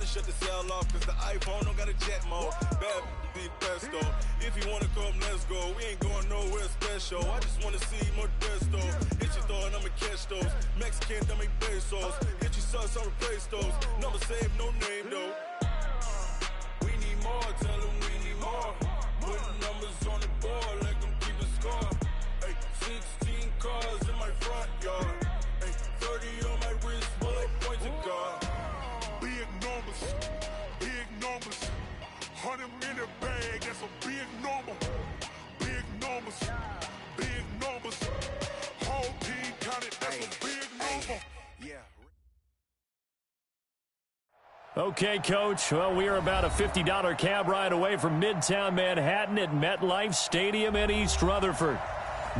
to shut the cell off, cause the iPhone don't got a jet mode. Bad be best though. If you wanna come, let's go. We ain't going nowhere special. I just wanna see more Modesto. Hit your throw and I'ma catch those. Mexican, dummy pesos. Hit your sauce, I'll replace those. Number save, no name though. We need more, tell them we need more. Putting numbers on the board, like them keep a score. Ay, 16 cars in my front yard. Ay, 30 on my wrist, bullet points of God. Big numbers, big numbers. 100 in the bag, that's a big number. Big numbers, big numbers. Whole team counted, that's a big number. Yeah. Okay, Coach. Well, we are about a $50 cab ride away from Midtown Manhattan at MetLife Stadium in East Rutherford.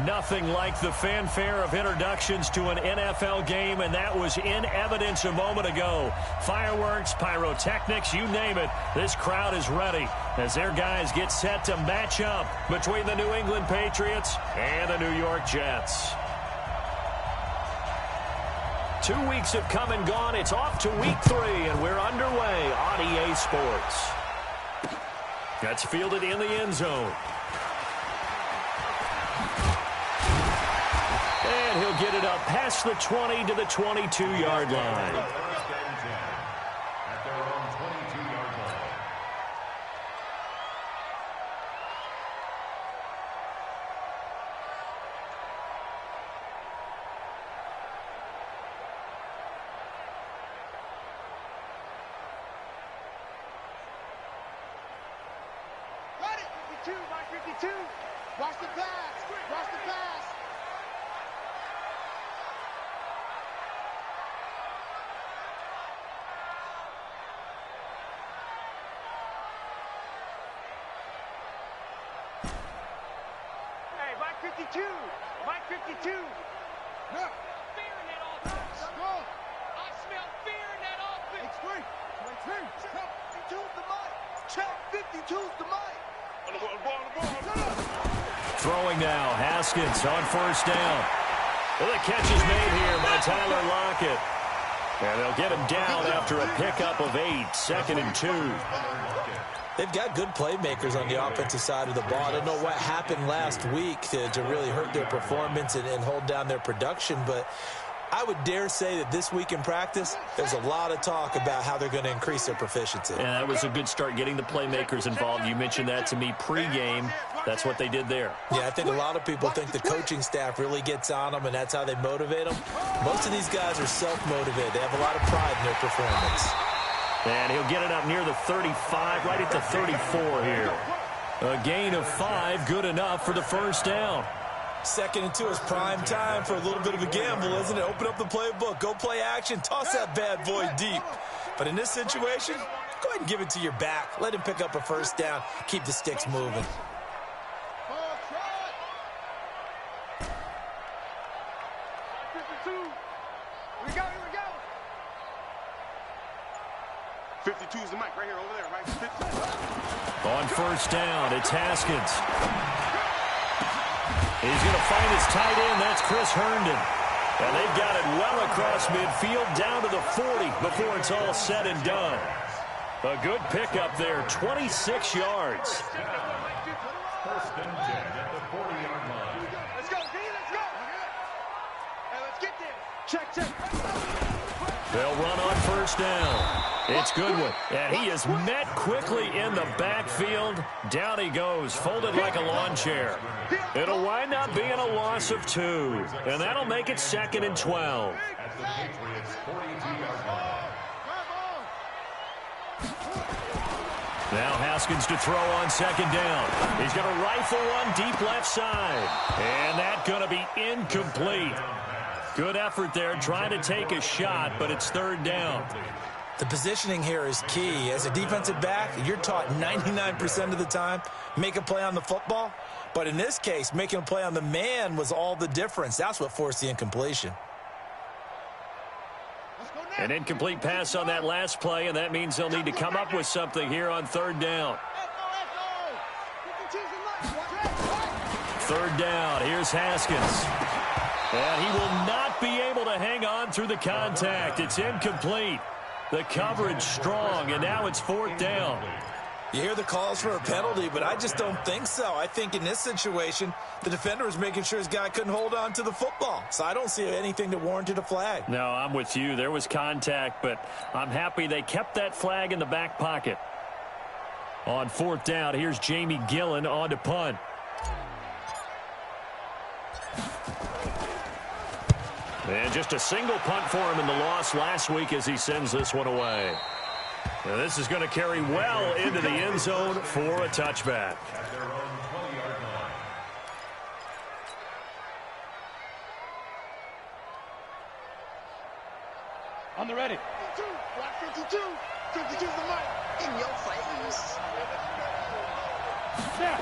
Nothing like the fanfare of introductions to an NFL game, and that was in evidence a moment ago. Fireworks, pyrotechnics, you name it. This crowd is ready as their guys get set to match up between the New England Patriots and the New York Jets. 2 weeks have come and gone. It's off to week 3, and we're underway on EA Sports. That's fielded in the end zone. And he'll get it up past the 20 to the 22-yard line. Watch the pass. Watch the pass. Hey, Mike 52. Mike 52. Look. Fear in that offense. Go. I smell fear in that offense. It's 3. Check 52's the mic. Check 52's the mic. Throwing now, Haskins on first down. Well, the catch is made here by Tyler Lockett. And they'll get him down after a pickup of 8, 2nd and 2. They've got good playmakers on the offensive side of the ball. I don't know what happened last week to really hurt their performance and hold down their production, but I would dare say that this week in practice, there's a lot of talk about how they're going to increase their proficiency. And that was a good start, getting the playmakers involved. You mentioned that to me pregame. That's what they did there. Yeah, I think a lot of people think the coaching staff really gets on them, and that's how they motivate them. Most of these guys are self-motivated. They have a lot of pride in their performance. And he'll get it up near the 35, right at the 34 here. A gain of 5, good enough for the first down. 2nd and 2 is prime time for a little bit of a gamble, isn't it? Open up the playbook, go play action, toss that bad boy deep. But in this situation, go ahead and give it to your back. Let him pick up a first down. Keep the sticks moving. Here we go. 52's the mic right here, over there, right? 50. On first down, it's Haskins. He's going to find his tight end. That's Chris Herndon. And they've got it well across midfield down to the 40 before it's all said and done. A good pickup there, 26 yards. First and 10 at the 40-yard line. Let's go, D, let's go. Hey, let's get there. Check. They'll run on first down. It's Goodwin, and he is met quickly in the backfield. Down he goes, folded like a lawn chair. It'll wind up being a loss of 2, and that'll make it 2nd and 12. At the Patriots' 42-yard line. Now Haskins to throw on 2nd down. He's going to rifle one deep left side, and that's going to be incomplete. Good effort there, trying to take a shot, but it's 3rd down. The positioning here is key. As a defensive back, you're taught 99% of the time, make a play on the football. But in this case, making a play on the man was all the difference. That's what forced the incompletion. An incomplete pass on that last play, and that means they'll need to come up with something here on 3rd down. 3rd down, here's Haskins. And he will not be able to hang on through the contact. It's incomplete. The coverage strong, and now it's 4th down. You hear the calls for a penalty, but I just don't think so. I think in this situation, the defender was making sure his guy couldn't hold on to the football. So I don't see anything that warranted a flag. No, I'm with you. There was contact, but I'm happy they kept that flag in the back pocket. On 4th down, here's Jamie Gillen on to punt. And just a single punt for him in the loss last week as he sends this one away. Now this is going to carry well into the end zone for a touchback. On the ready. 52. 52's the mic. In your face. Snap.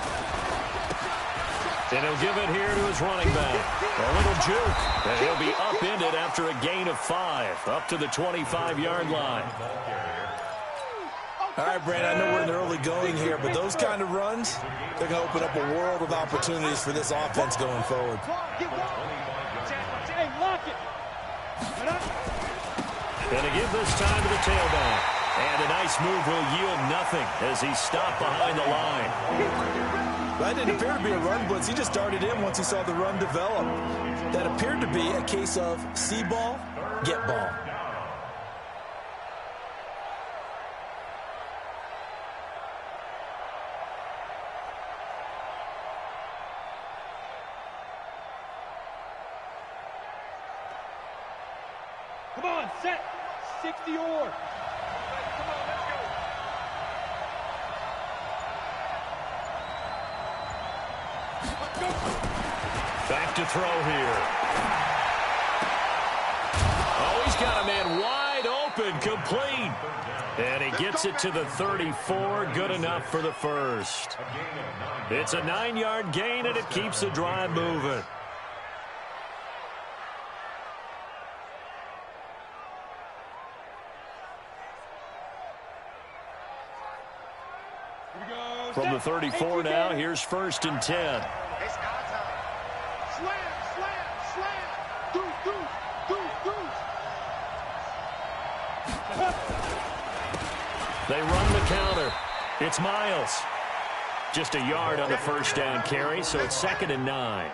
And he'll give it here to his running back. A little juke. And he'll be upended after a gain of 5. Up to the 25-yard line. All right, Brandon, I know we're in the early going here, but those kind of runs, they're going to open up a world of opportunities for this offense going forward. Hey, lock it. Going to give this time to the tailback. And a nice move will yield nothing as he's stopped behind the line. That didn't appear to be a run blitz. He just darted in once he saw the run develop. That appeared to be a case of see ball, get ball. Come on, set. 60 or. Come on, let's go. Back to throw here. Oh, he's got a man wide open, complete. And he gets it to the 34, good enough for the first. It's a 9-yard gain, and it keeps the drive moving. From the 34 now, here's 1st and 10. It's our time. Slam, slam, slam. Deuce. They run the counter. It's Miles. Just a yard on the first down carry, so it's 2nd and 9.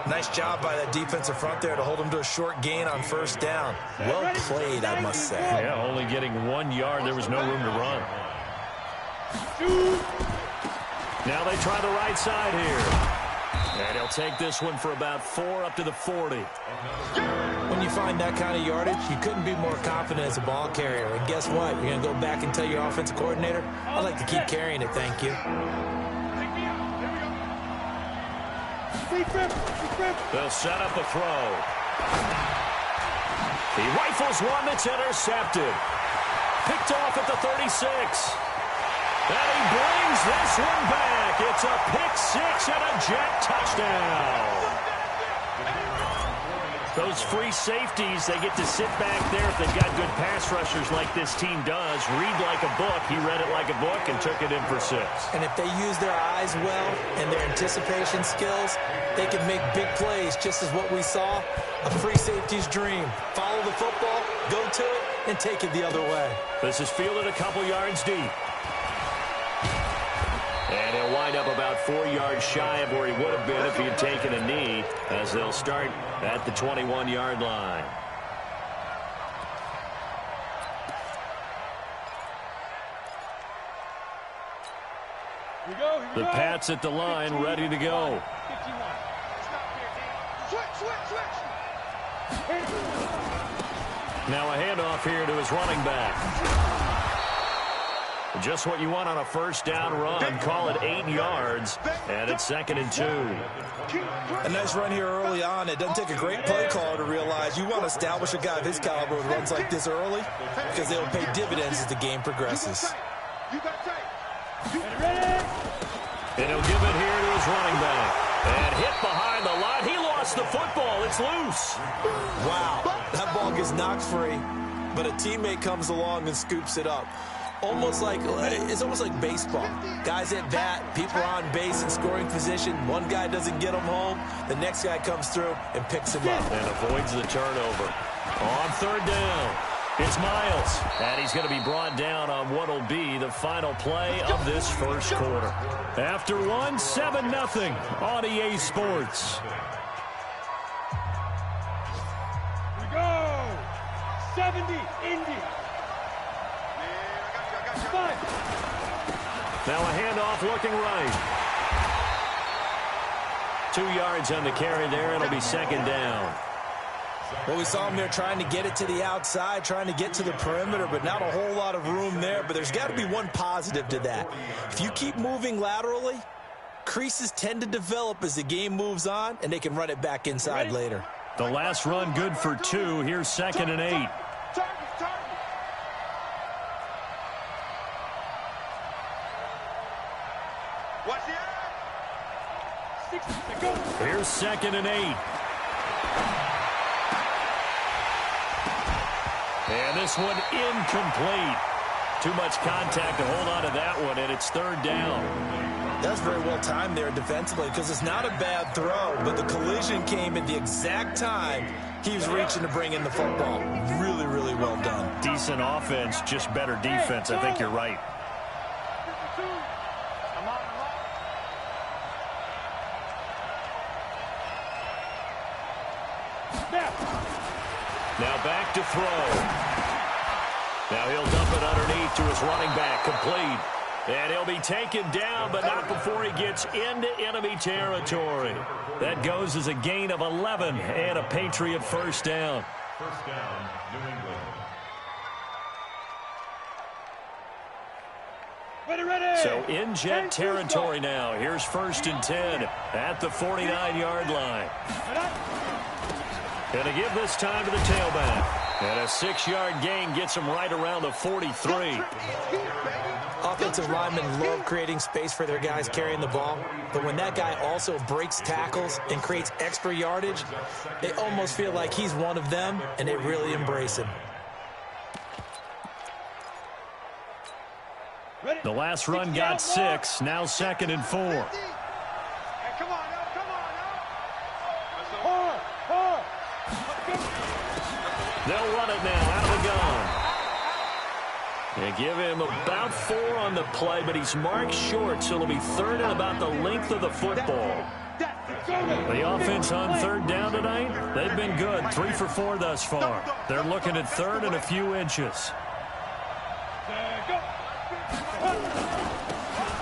Nice job by that defensive front there to hold him to a short gain on 1st down. Well played, I must say. Yeah, only getting 1 yard. There was no room to run. Now they try the right side here. And he'll take this one for about 4 up to the 40. When you find that kind of yardage, you couldn't be more confident as a ball carrier. And guess what? You're going to go back and tell your offensive coordinator, I'd like to keep carrying it, thank you. They'll set up a throw. He rifles one that's intercepted. Picked off at the 36. And he brings this one back. It's a pick 6 and a jet touchdown. Those free safeties, they get to sit back there if they've got good pass rushers like this team does. Read like a book. He read it like a book and took it in for 6. And if they use their eyes well and their anticipation skills, they can make big plays, just as what we saw. A free safety's dream. Follow the football, go to it, and take it the other way. This is fielded a couple yards deep. And he'll wind up about 4 yards shy of where he would have been if he had taken a knee, as they'll start at the 21-yard line. The Pats at the line, ready to go. Now a handoff here to his running back. Just what you want on a first down run. Call it 8 yards, and it's 2nd and 2. A nice run here early on. It doesn't take a great play caller to realize you want to establish a guy of his caliber with runs like this early, because they'll pay dividends as the game progresses. And he'll give it here to his running back. And hit behind the line. He lost the football. It's loose. Wow, that ball gets knocked free, but a teammate comes along and scoops it up. It's almost like baseball. Guys at bat, people are on base in scoring position. One guy doesn't get them home. The next guy comes through and picks him up. And avoids the turnover. On 3rd down. It's Miles, and he's going to be brought down on what will be the final play of this first quarter. After one, 7-0 on EA Sports. We go! 70, Indy. Now a handoff looking right. 2 yards on the carry there. It'll be second down. Well, we saw him there trying to get it to the outside, trying to get to the perimeter, but not a whole lot of room there. But there's got to be one positive to that. If you keep moving laterally, creases tend to develop as the game moves on, and they can run it back inside later. The last run good for 2. Here's 2nd and 8. Here's 2nd and 8. And this one incomplete. Too much contact to hold on to that one, and it's 3rd down. That's very well timed there defensively because it's not a bad throw, but the collision came at the exact time he was reaching to bring in the football. Really, really well done. Decent offense, just better defense. I think you're right. Now back to throw. Now he'll dump it underneath to his running back, complete. And he'll be taken down, but not before he gets into enemy territory. That goes as a gain of 11 and a Patriot first down. First down, New England. So in jet territory now. Here's 1st and 10 at the 49-yard line. Going to give this time to the tailback. And a 6-yard gain gets him right around the 43. Offensive linemen love creating space for their guys carrying the ball, but when that guy also breaks tackles and creates extra yardage, they almost feel like he's one of them, and they really embrace him. The last run got 6. Now 2nd and 4. They'll run it now out of the gun. They give him about 4 on the play, but he's marked short, so it'll be 3rd and about the length of the football. The offense on 3rd down tonight, they've been good. 3 for 4 thus far. They're looking at 3rd and a few inches.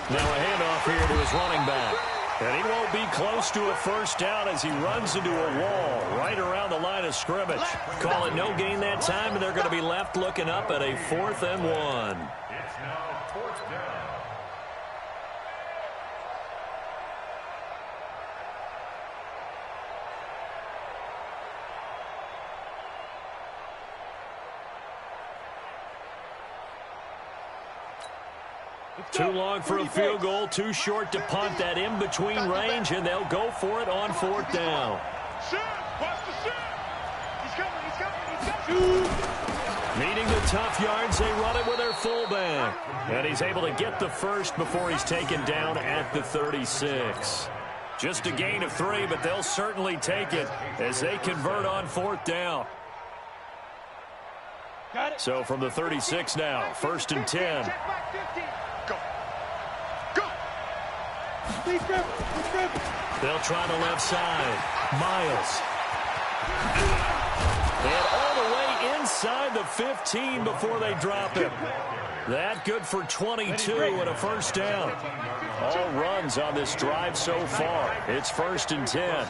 Now a handoff here to his running back. And he won't be close to a first down as he runs into a wall right around the line of scrimmage. Call it no gain that time, and they're going to be left looking up at a 4th and 1. It's now 4th down. Too long for a field goal, too short to punt. That in-between range, and they'll go for it on 4th down. Needing the tough yards, they run it with their fullback. And he's able to get the first before he's taken down at the 36. Just a gain of 3, but they'll certainly take it as they convert on 4th down. So from the 36 now, 1st and 10. They'll try the left side. Miles. And all the way inside the 15 before they drop him. That good for 22 and a first down. All runs on this drive so far. It's 1st and 10.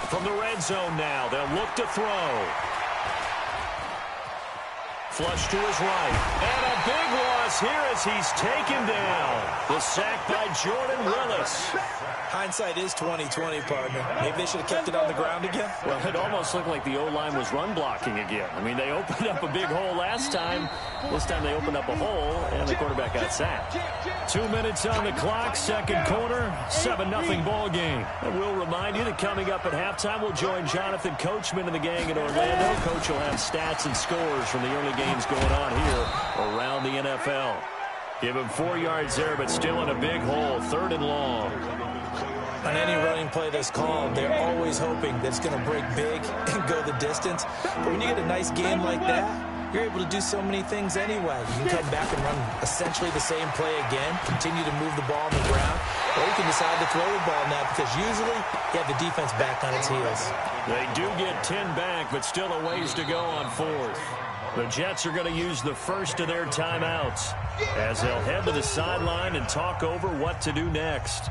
From the red zone now, they'll look to throw. Flush to his right. And a big loss here as he's taken down. The sack by Jordan Willis. Hindsight is 20/20, partner. Maybe they should have kept it on the ground again. Well, it almost looked like the O-line was run blocking again. I mean, they opened up a big hole last time. This time they opened up a hole, and the quarterback got sacked. 2 minutes on the clock, 2nd quarter, 7-0 ball game. And we'll remind you that coming up at halftime, we'll join Jonathan Coachman and the gang in Orlando. Coach will have stats and scores from the early games going on here around the NFL. Give him 4 yards there, but still in a big hole, 3rd and long. On any running play that's called, they're always hoping that it's going to break big and go the distance. But when you get a nice game like that, you're able to do so many things anyway. You can come back and run essentially the same play again, continue to move the ball on the ground, or you can decide to throw the ball now because usually you have the defense back on its heels. They do get 10 back, but still a ways to go on fourth. The Jets are going to use the first of their timeouts as they'll head to the sideline and talk over what to do next.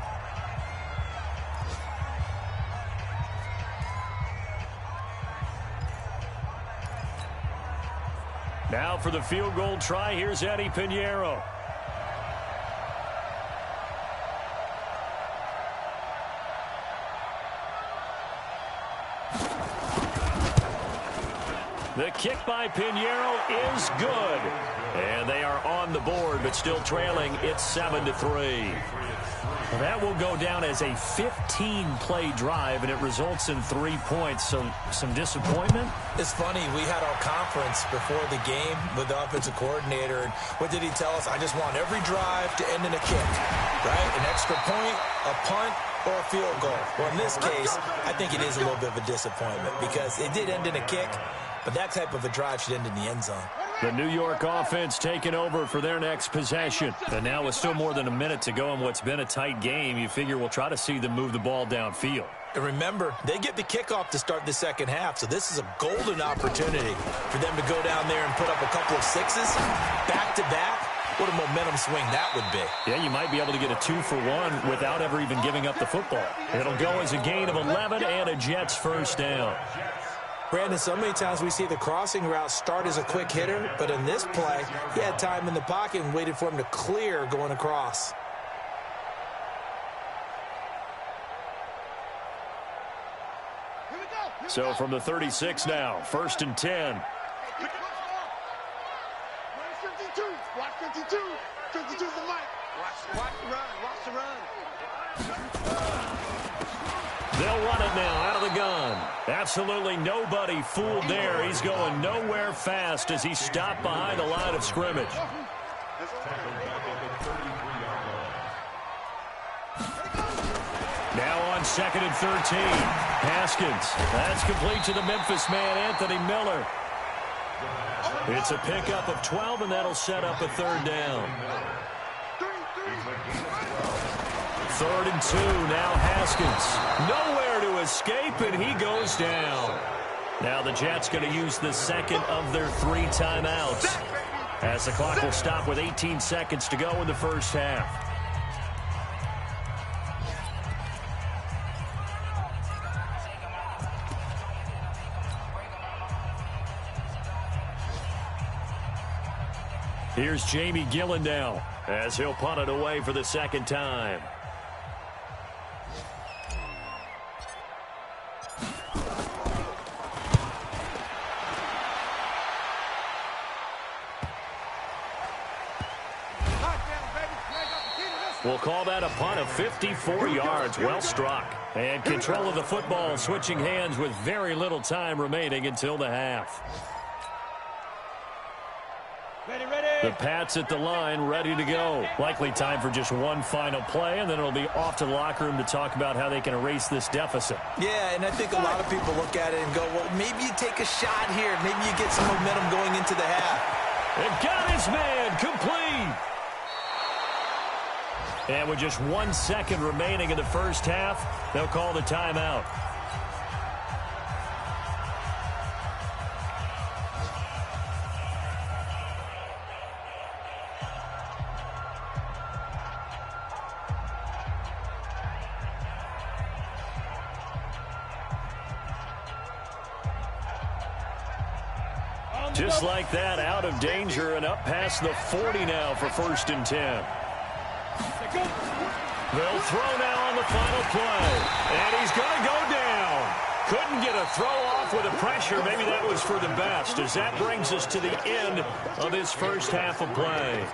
Now for the field goal try, here's Eddie Pinheiro. The kick by Pinheiro is good. And they are on the board, but still trailing. It's 7-3. Well, that will go down as a 15-play drive, and it results in 3 points. So some disappointment? It's funny. We had our conference before the game with the offensive coordinator. And what did he tell us? I just want every drive to end in a kick, right? An extra point, a punt, or a field goal. Well, in this case, I think it is a little bit of a disappointment because it did end in a kick, but that type of a drive should end in the end zone. The New York offense taking over for their next possession. And now with still more than a minute to go in what's been a tight game, you figure we'll try to see them move the ball downfield. And remember, they get the kickoff to start the second half, so this is a golden opportunity for them to go down there and put up a couple of sixes back-to-back. What a momentum swing that would be. Yeah, you might be able to get a 2-for-1 without ever even giving up the football. It'll go as a gain of 11 and a Jets first down. Brandon, so many times we see the crossing route start as a quick hitter, but in this play, he had time in the pocket and waited for him to clear going across. So from the 36 now, 1st and 10. Watch 52. 52's the mic. Watch the run. Watch the run. They'll run it now out of the gun. Absolutely nobody fooled there. He's going nowhere fast as he stopped behind the line of scrimmage. Now on 2nd and 13. Haskins. That's complete to the Memphis man, Anthony Miller. It's a pickup of 12, and that'll set up a 3rd down. 3rd and 2, now Haskins. Nowhere to escape, and he goes down. Now the Jets going to use the second of their 3 timeouts as the clock will stop with 18 seconds to go in the first half. Here's Jamie Gillen now as he'll punt it away for the 2nd time. We'll call that a punt of 54 yards. Well struck. And control of the football switching hands with very little time remaining until the half. The Pats at the line, ready to go. Likely time for just one final play, and then it'll be off to the locker room to talk about how they can erase this deficit. Yeah, and I think a lot of people look at it and go, well, maybe you take a shot here. Maybe you get some momentum going into the half. They've got his man complete. And with just 1 second remaining in the first half, they'll call the timeout. Just like that, out of danger and up past the 40 now for 1st and 10. They'll throw now on the final play. And he's going to go down. Couldn't get a throw off with the pressure. Maybe that was for the best, as that brings us to the end of this first half of play.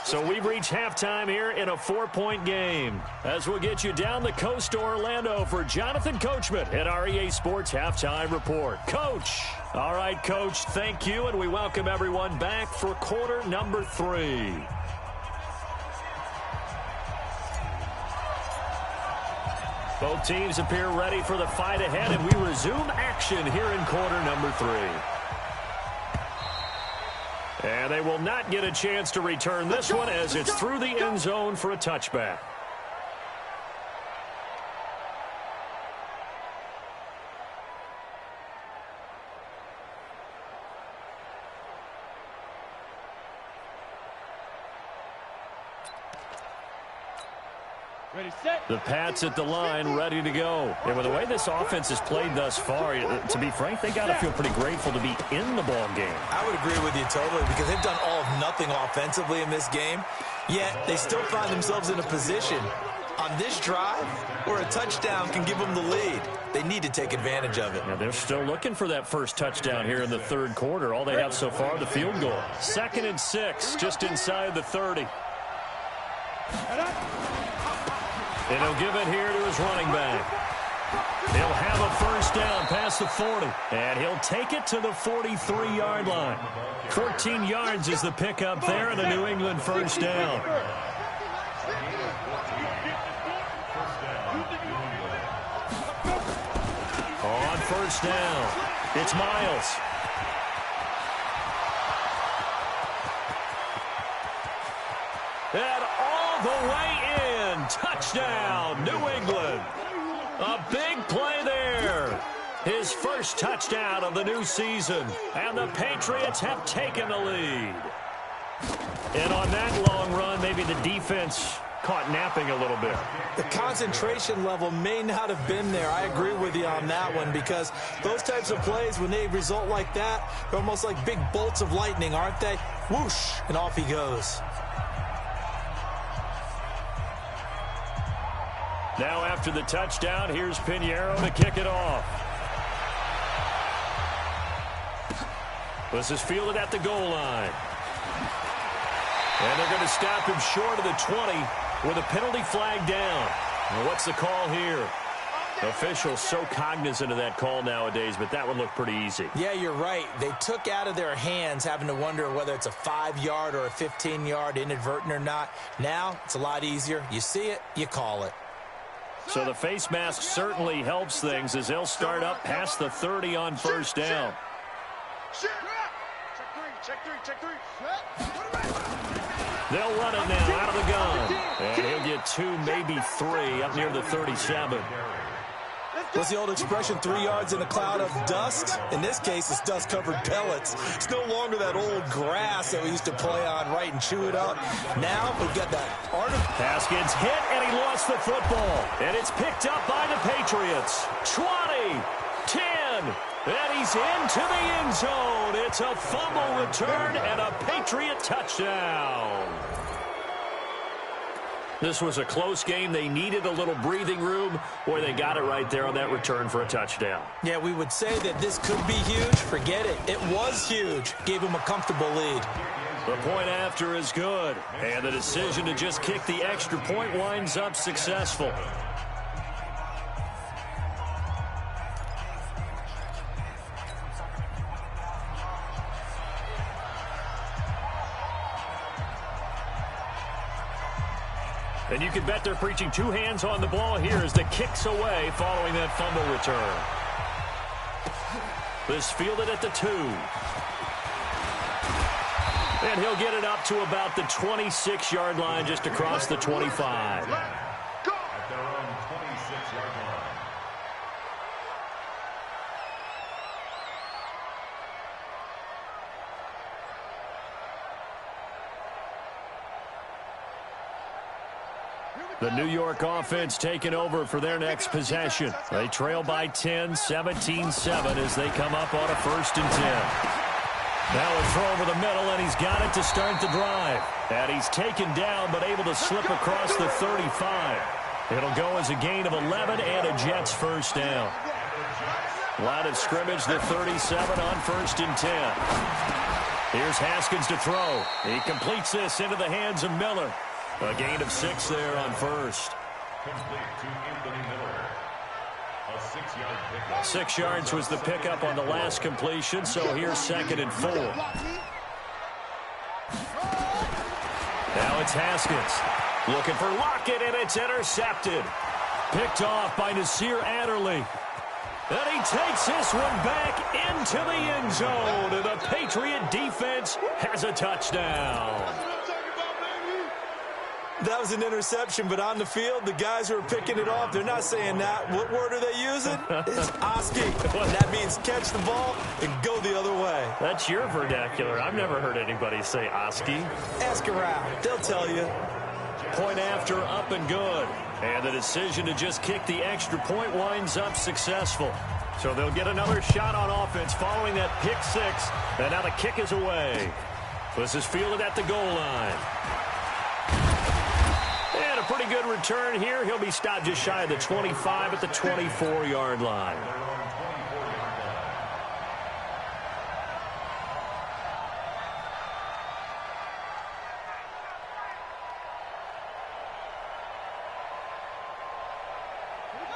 So we've reached halftime here in a 4-point game. As we'll get you down the coast to Orlando for Jonathan Coachman at our EA Sports Halftime Report. Coach. All right, Coach, thank you, and we welcome everyone back for quarter number 3. Both teams appear ready for the fight ahead, and we resume action here in quarter number 3. And they will not get a chance to return this one as it's through the end zone for a touchback. The Pats at the line, ready to go. And with the way this offense has played thus far, to be frank, they got to feel pretty grateful to be in the ball game. I would agree with you totally because they've done all of nothing offensively in this game, yet they still find themselves in a position on this drive where a touchdown can give them the lead. They need to take advantage of it. Now they're still looking for that first touchdown here in the third quarter. All they have so far, the field goal. 2nd and 6, just inside the 30. And he'll give it here to his running back. He'll have a first down past the 40. And he'll take it to the 43-yard line. 14 yards is the pickup there and a New England first down. On first down, it's Miles. And all the way in. Touchdown, New England. A big play there. His first touchdown of the new season. And the Patriots have taken the lead. And on that long run, maybe the defense caught napping a little bit. The concentration level may not have been there. I agree with you on that one because those types of plays, when they result like that, they're almost like big bolts of lightning, aren't they? Whoosh, and off he goes. Now after the touchdown, here's Pinheiro to kick it off. This is fielded at the goal line. And they're going to stop him short of the 20 with a penalty flag down. Well, what's the call here? Officials so cognizant of that call nowadays, but that one looked pretty easy. Yeah, you're right. They took out of their hands having to wonder whether it's a 5-yard or a 15-yard inadvertent or not. Now it's a lot easier. You see it, you call it. So the face mask certainly helps things as they'll start up past the 30 on first down. They'll run it now out of the gun. And he'll get 2, maybe 3 up near the 37. What's the old expression, 3 yards in a cloud of dust? In this case, it's dust-covered pellets. It's no longer that old grass that we used to play on, right, and chew it up. Now we've got that Haskins hit, and he lost the football. And it's picked up by the Patriots. 20, 10, and he's into the end zone. It's a fumble return and a Patriot touchdown. This was a close game. They needed a little breathing room, or they got it right there on that return for a touchdown. Yeah, we would say that this could be huge. Forget it. It was huge. Gave him a comfortable lead. The point after is good, and the decision to just kick the extra point winds up successful. And you can bet they're preaching 2 hands on the ball here as the kick's away following that fumble return. This fielded at the 2. And he'll get it up to about the 26-yard line just across the 25. At their own 26-yard line. The New York offense taking over for their next possession. They trail by 10, 17-7 as they come up on a 1st and 10. Now a throw over the middle, and he's got it to start the drive. And he's taken down, but able to slip across the 35. It'll go as a gain of 11 and a Jets first down. Line of scrimmage, the 37 on 1st and 10. Here's Haskins to throw. He completes this into the hands of Miller. A gain of 6 there on 1st. Complete to Anthony Miller. A 6-yard pickup. 6 yards was the pickup on the last completion, so here's 2nd and 4. Now it's Haskins. Looking for Lockett, and it's intercepted. Picked off by Nasir Adderley. And he takes this one back into the end zone. And the Patriot defense has a touchdown. That was an interception, but on the field, the guys who are picking it off, they're not saying that. What word are they using? It's Oski. That means catch the ball and go the other way. That's your vernacular. I've never heard anybody say Oski. Ask around. They'll tell you. Point after, up and good. And the decision to just kick the extra point winds up successful. So they'll get another shot on offense following that pick six. And now the kick is away. This is fielded at the goal line. And a pretty good return here. He'll be stopped just shy of the 25 at the 24-yard line.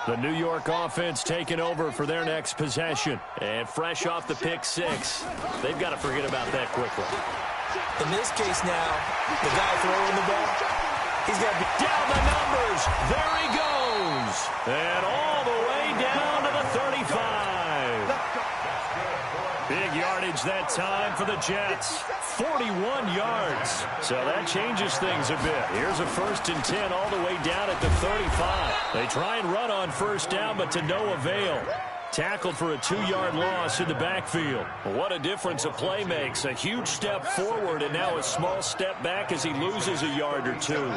The New York offense taking over for their next possession. And fresh off the pick six, they've got to forget about that quickly. In this case now, the guy throwing the ball, he's got to be down the numbers. There he goes. And all the way down to the 35. Big yardage that time for the Jets. 41 yards. So that changes things a bit. Here's a 1st and 10 all the way down at the 35. They try and run on first down, but to no avail. Tackled for a 2-yard loss in the backfield. What a difference a play makes. A huge step forward and now a small step back as he loses a yard or two.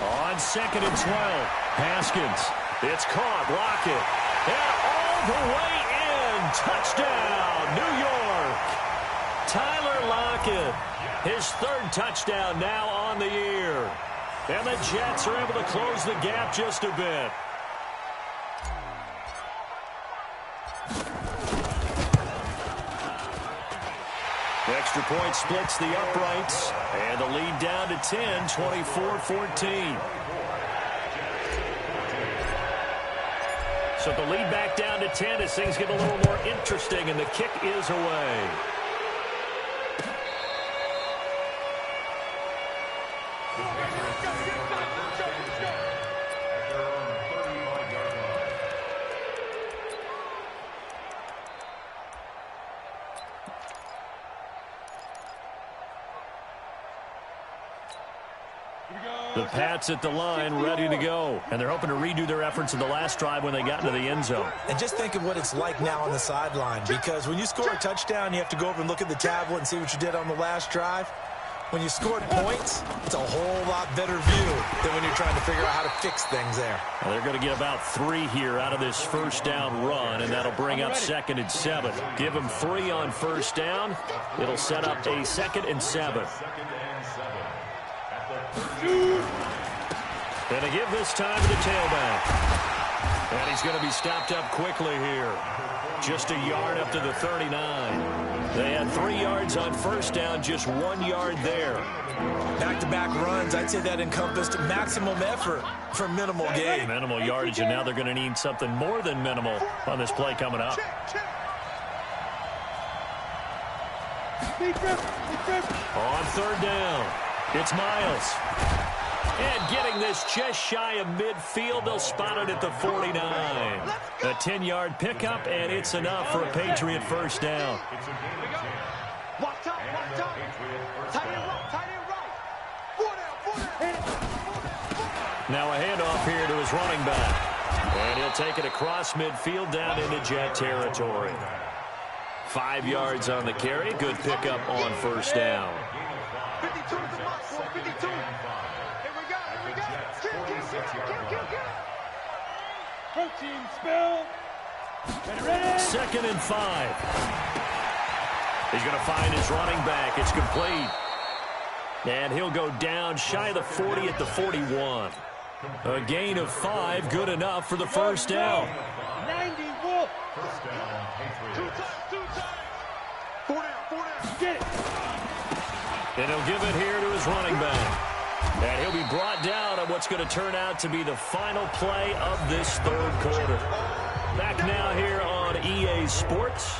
On 2nd and 12, Haskins. It's caught. Lockett. And all the way in. Touchdown, New York. Tyler Lockett. His 3rd touchdown now on the year. And the Jets are able to close the gap just a bit. The extra point splits the uprights. And the lead down to 10, 24-14. So the lead back down to 10 as things get a little more interesting, and the kick is away. The Pats at the line, ready to go. And they're hoping to redo their efforts in the last drive when they got into the end zone. And just think of what it's like now on the sideline, because when you score a touchdown, you have to go over and look at the tablet and see what you did on the last drive. When you scored points, it's a whole lot better view than when you're trying to figure out how to fix things there. Well, they're going to get about 3 here out of this first down run, and that'll bring up 2nd and 7. Give them 3 on first down. It'll set up a 2nd and 7. And they give this time to the tailback. And he's going to be stopped up quickly here. Just a yard up to the 39. They had 3 yards on first down, just 1 yard there. Back-to-back runs, I'd say that encompassed maximum effort for minimal gain. Minimal yardage, and now they're going to need something more than minimal on this play coming up. On 3rd down, it's Miles. And getting this just shy of midfield, they'll spot it at the 49. A 10-yard pickup, and it's enough for a Patriot first down. Now a handoff here to his running back. And he'll take it across midfield down into Jet territory. 5 yards on the carry. Good pickup on first down. 2nd and 5. He's going to find his running back. It's complete. And he'll go down shy of the 40 at the 41. A gain of 5, good enough for the first down. 91. Get it. And he'll give it here to his running back. And he'll be brought down on what's going to turn out to be the final play of this 3rd quarter. Back now here on EA Sports.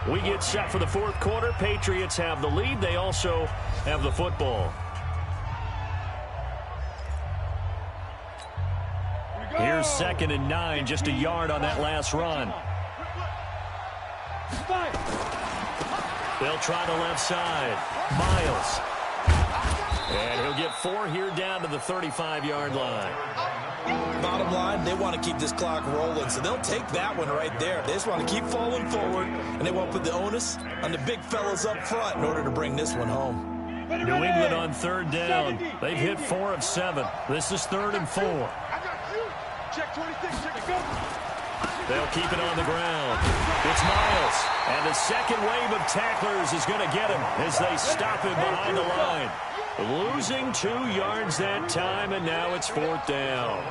We get set for the 4th quarter. Patriots have the lead. They also have the football. Here's 2nd and 9, just a yard on that last run. They'll try the left side. Miles. And he'll get 4 here down to the 35-yard line. Bottom line, they want to keep this clock rolling, so they'll take that one right there. They just want to keep falling forward, and they won't put the onus on the big fellas up front in order to bring this one home. New England on 3rd down. They've hit 4 of 7. This is 3rd and 4. Check 26, check it, go. They'll keep it on the ground. It's Miles. And the second wave of tacklers is going to get him as they stop him behind the line. Losing 2 yards that time, and now it's 4th down.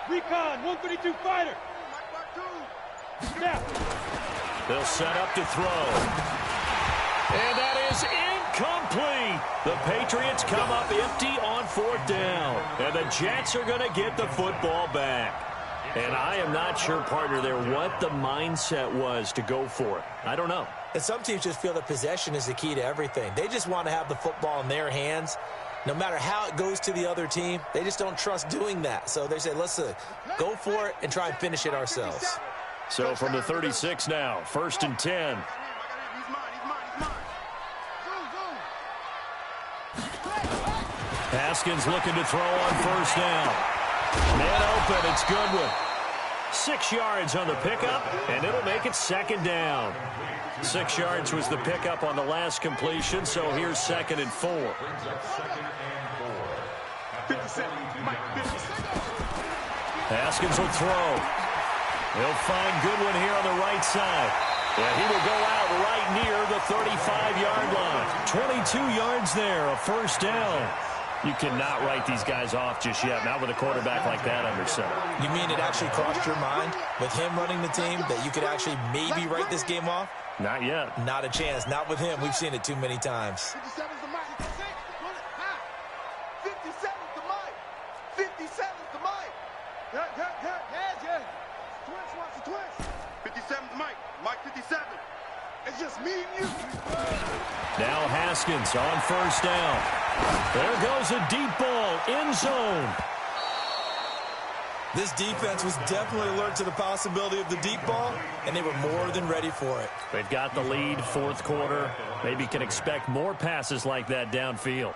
Recon, 132 fighter. Snap. They'll set up to throw. And that is incomplete. The Patriots come up empty on 4th down. And the Jets are going to get the football back. And I am not sure, partner, there what the mindset was to go for it. I don't know. And some teams just feel that possession is the key to everything. They just want to have the football in their hands. No matter how it goes to the other team, they just don't trust doing that. So they say, let's go for it and try and finish it ourselves. So from the 36 now, 1st and 10. Haskins looking to throw on 1st down. Man open, it's Goodwin. 6 yards on the pickup, and it'll make it 2nd down. 6 yards was the pickup on the last completion, so here's 2nd and 4. Haskins will throw. He'll find Goodwin here on the right side. And he will go out right near the 35-yard line. 22 yards there, a 1st down. You cannot write these guys off just yet, not with a quarterback like that under center. You mean it actually crossed your mind with him running the team that you could actually maybe write this game off? Not yet. Not a chance. Not with him. We've seen it too many times. 57's the mic. 57's the mic. 57's the mic. Yeah. Twins wants the twins. 57's the mic. Mike 57. It's just me and you. Now Haskins on 1st down. There goes a deep ball, end zone. This defense was definitely alert to the possibility of the deep ball, and they were more than ready for it. They've got the lead, 4th quarter. Maybe can expect more passes like that downfield.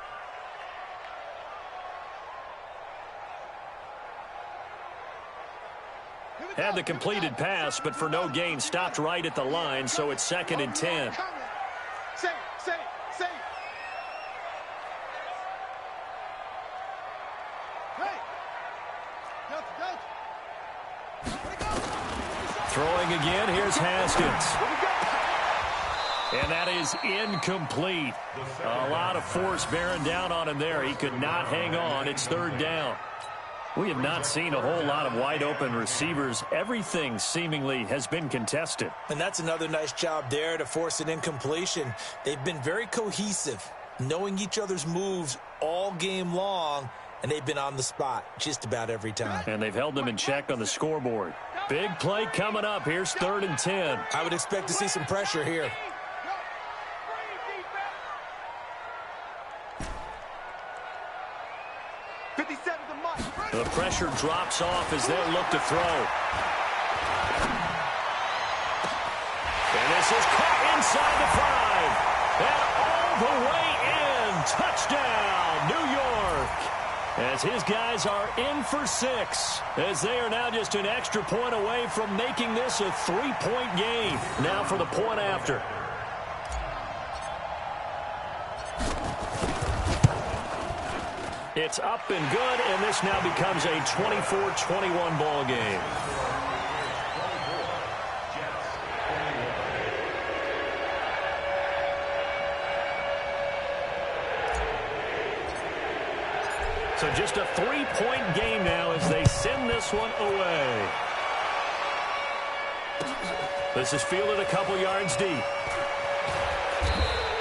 Had the completed pass, but for no gain, stopped right at the line, so it's 2nd and 10. Say it. Throwing again, here's Haskins. And that is incomplete. A lot of force bearing down on him there. He could not hang on. It's 3rd down. We have not seen a whole lot of wide-open receivers. Everything seemingly has been contested. And that's another nice job there to force an incompletion. They've been very cohesive, knowing each other's moves all game long, and they've been on the spot just about every time. And they've held them in check on the scoreboard. Big play coming up. Here's 3rd and 10. I would expect to see some pressure here. The pressure drops off as they'll look to throw. And this is caught inside the 5. And all the way in. Touchdown, New York. As his guys are in for 6. As they are now just an extra point away from making this a 3-point game. Now for the point after. It's up and good, and this now becomes a 24-21 ball game. So just a 3-point game now as they send this one away. This is fielded a couple yards deep.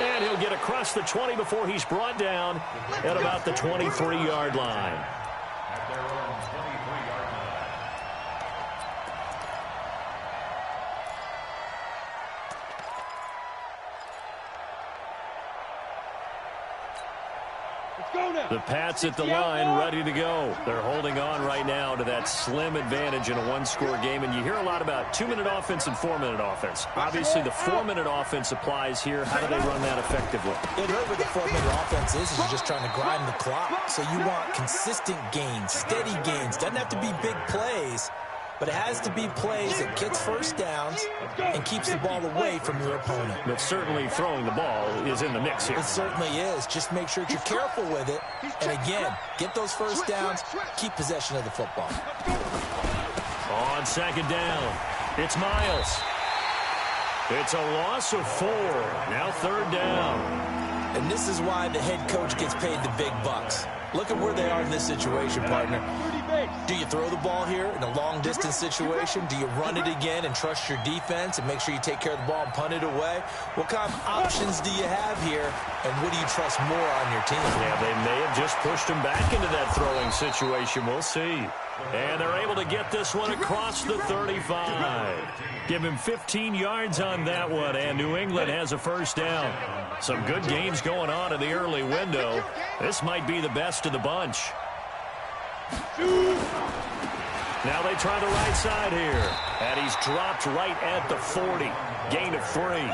And he'll get across the 20 before he's brought down at about the 23-yard line. The Pats at the line, ready to go. They're holding on right now to that slim advantage in a one-score game. And you hear a lot about 2-minute offense and 4-minute offense. Obviously, the 4-minute offense applies here. How do they run that effectively? It hurt with the 4-minute offense is you're just trying to grind the clock. So you want consistent gains, steady gains. Doesn't have to be big plays, but it has to be plays that gets first downs and keeps the ball away from your opponent. But certainly throwing the ball is in the mix here. It certainly is. Just make sure that you're careful with it. And again, get those first downs, keep possession of the football. On second down, it's Miles. It's a loss of 4. Now third down. And this is why the head coach gets paid the big bucks. Look at where they are in this situation, partner. Do you throw the ball here in a long-distance situation? Do you run it again and trust your defense and make sure you take care of the ball and punt it away? What kind of options do you have here, and what do you trust more on your team? Yeah, they may have just pushed him back into that throwing situation. We'll see. And they're able to get this one across the 35. Give him 15 yards on that one, and New England has a first down. Some good games going on in the early window. This might be the best of the bunch. Now they try the right side here. And he's dropped right at the 40. Gain of 3.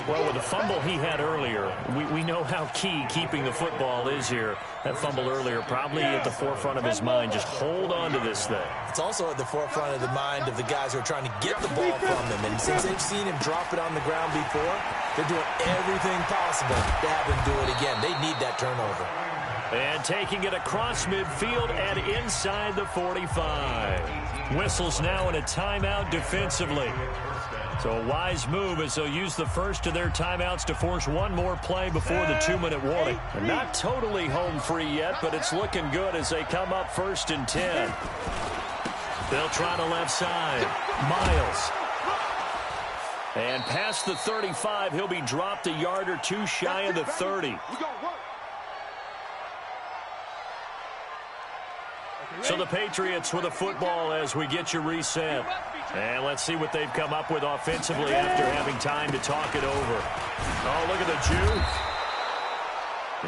Well, with the fumble he had earlier, we know how key keeping the football is here. That fumble earlier probably at the forefront of his mind. Just hold on to this thing. It's also at the forefront of the mind of the guys who are trying to get the ball from him. And since they've seen him drop it on the ground before, they're doing everything possible to have him do it again. They need that turnover. And taking it across midfield and inside the 45. Whistles now in a timeout defensively. So a wise move as they'll use the first of their timeouts to force one more play before the 2-minute warning. They're not totally home free yet, but it's looking good as they come up 1st and 10. They'll try the left side. Miles. And past the 35, he'll be dropped a yard or two shy of the 30. So the Patriots with a football as we get you reset. And let's see what they've come up with offensively after having time to talk it over. Oh, look at the juke.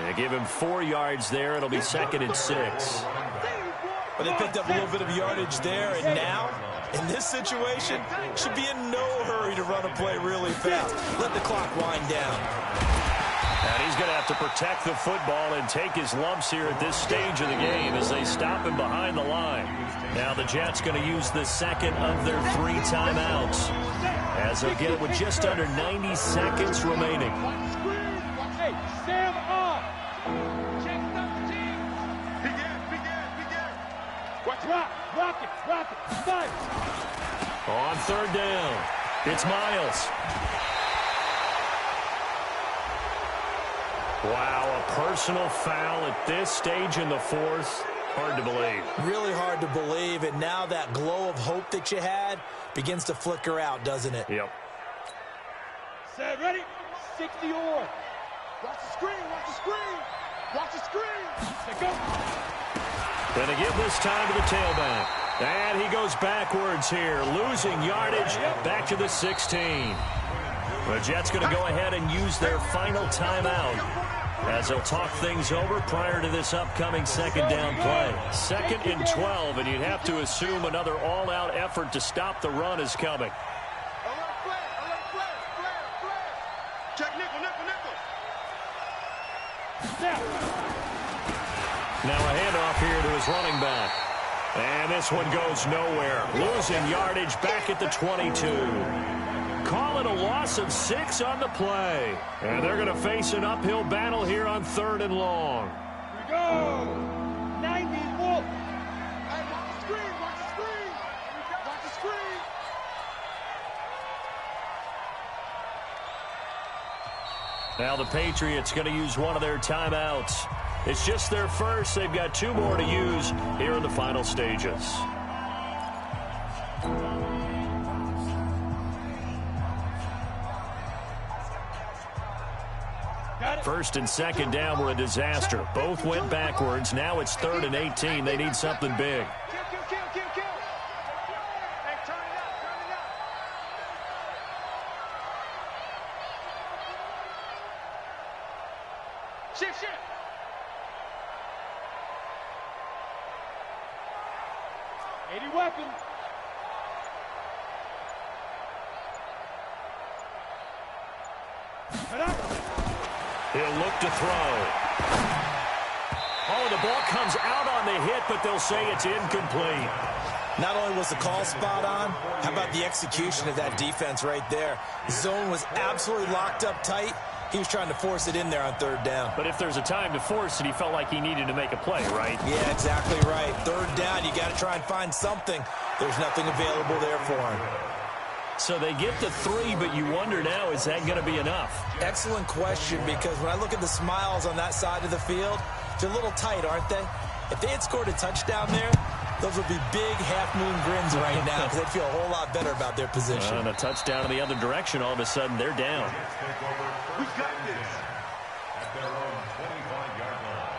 And give him 4 yards there. It'll be 2nd and 6. Well, they picked up a little bit of yardage there, and now, in this situation, should be in no hurry to run a play really fast. Let the clock wind down. And he's going to have to protect the football and take his lumps here at this stage of the game as they stop him behind the line. Now the Jets going to use the second of their 3 timeouts as they'll get it with just under 90 seconds remaining. Hey, Sam up. Check 13. Watch rock it. Nice. On third down, it's Miles. Wow, a personal foul at this stage in the 4th. Hard to believe. Really hard to believe, and now that glow of hope that you had begins to flicker out, doesn't it? Yep. Set, ready? 60 or. Watch the screen. Let go. Gonna give this time to the tailback. And he goes backwards here, losing yardage back to the 16. The Jets going to go ahead and use their final timeout as they'll talk things over prior to this upcoming 2nd down play. 2nd and 12, and you'd have to assume another all-out effort to stop the run is coming. Check nickel. Now a handoff here to his running back. And this one goes nowhere. Losing yardage back at the 22. Call it a loss of 6 on the play. And they're going to face an uphill battle here on 3rd and long. Here we go. 90 Wolf. Hey, watch the screen. Watch the screen. Now the Patriots going to use one of their timeouts. It's just their first. They've got 2 more to use here in the final stages. First and 2nd down were a disaster. Both went backwards. Now it's 3rd and 18. They need something big. Kill. Hey, turn it up. Shift. 80 weapons. He'll look to throw. Oh, the ball comes out on the hit, but they'll say it's incomplete. Not only was the call spot on, how about the execution of that defense right there? The zone was absolutely locked up tight. He was trying to force it in there on third down. But if there's a time to force it, he felt like he needed to make a play, right? Yeah, exactly right. Third down, you got to try and find something. There's nothing available there for him. So they get the 3, but you wonder now, is that going to be enough? Excellent question, because when I look at the smiles on that side of the field, they're a little tight, aren't they? If they had scored a touchdown there, those would be big half-moon grins right now because they'd feel a whole lot better about their position. And a touchdown in the other direction, all of a sudden they're down. We got this at their own 25-yard line.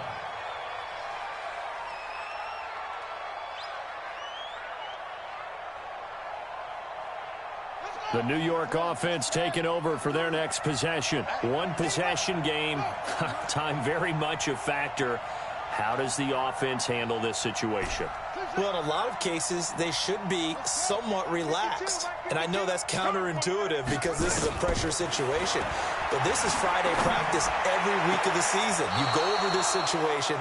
The New York offense taking over for their next possession. One possession game. Time very much a factor. How does the offense handle this situation? Well, in a lot of cases, they should be somewhat relaxed. And I know that's counterintuitive because this is a pressure situation. But this is Friday practice every week of the season. You go over this situation,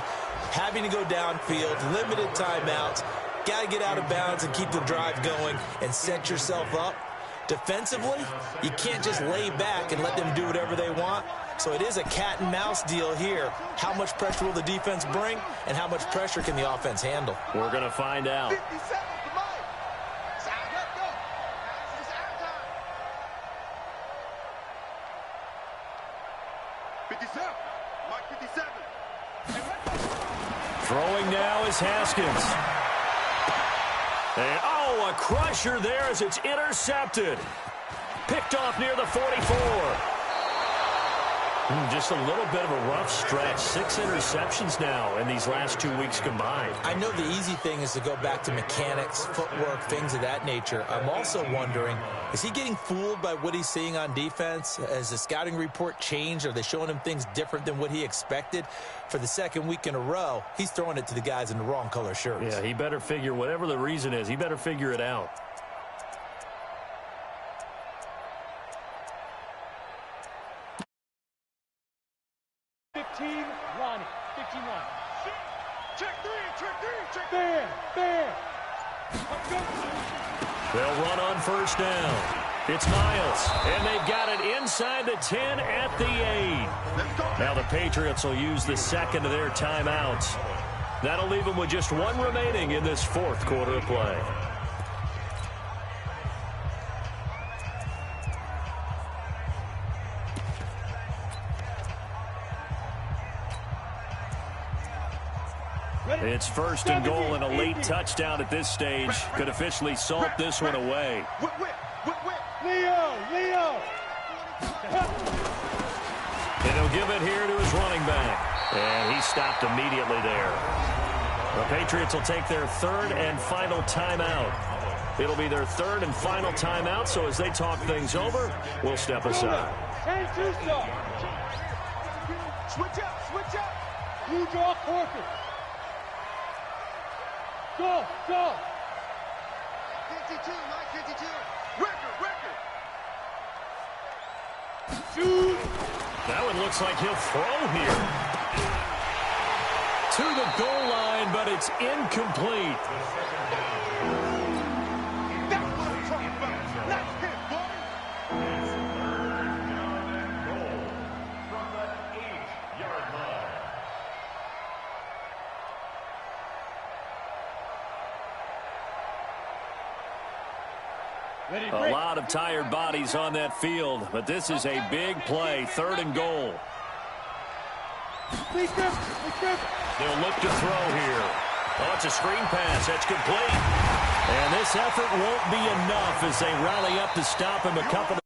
having to go downfield, limited timeouts, got to get out of bounds and keep the drive going and set yourself up. Defensively, you can't just lay back and let them do whatever they want. So it is a cat and mouse deal here. How much pressure will the defense bring, and how much pressure can the offense handle? We're going to find out. 50 seconds to Mike. Let's go. It's out time. 57. Mike 57. Throwing now is Haskins. And, oh, a crusher there as it's intercepted. Picked off near the 44. Just a little bit of a rough stretch. 6 interceptions now in these last 2 weeks combined. I know the easy thing is to go back to mechanics, footwork, things of that nature. I'm also wondering, is he getting fooled by what he's seeing on defense? Has the scouting report changed? Are they showing him things different than what he expected? For the second week in a row, he's throwing it to the guys in the wrong color shirts. Yeah, he better figure, whatever the reason is, he better figure it out. Ronnie. 15 Ronnie. Check three. There. They'll run on first down. It's Miles, and they've got it inside the 10 at the 8. Now the Patriots will use the second of their timeouts. That'll leave them with just 1 remaining in this 4th quarter of play. It's 1st and goal and a late touchdown at this stage. Could officially salt this one away. Leo. And he'll give it here to his running back. And he stopped immediately there. The Patriots will take their 3rd and final timeout. It'll be their 3rd and final timeout, so as they talk things over, we'll step aside. Switch up. You draw Corker. Go. 52, Mike 52. Record. Shoot. That one looks like he'll throw here. To the goal line, but it's incomplete. That's what I'm talking about. Let's hit, boy. Goal from the 8-yard line. A lot of tired bodies on that field, but this is a big play, 3rd and goal. They'll look to throw here. Oh, it's a screen pass. That's complete. And this effort won't be enough as they rally up to stop him a couple of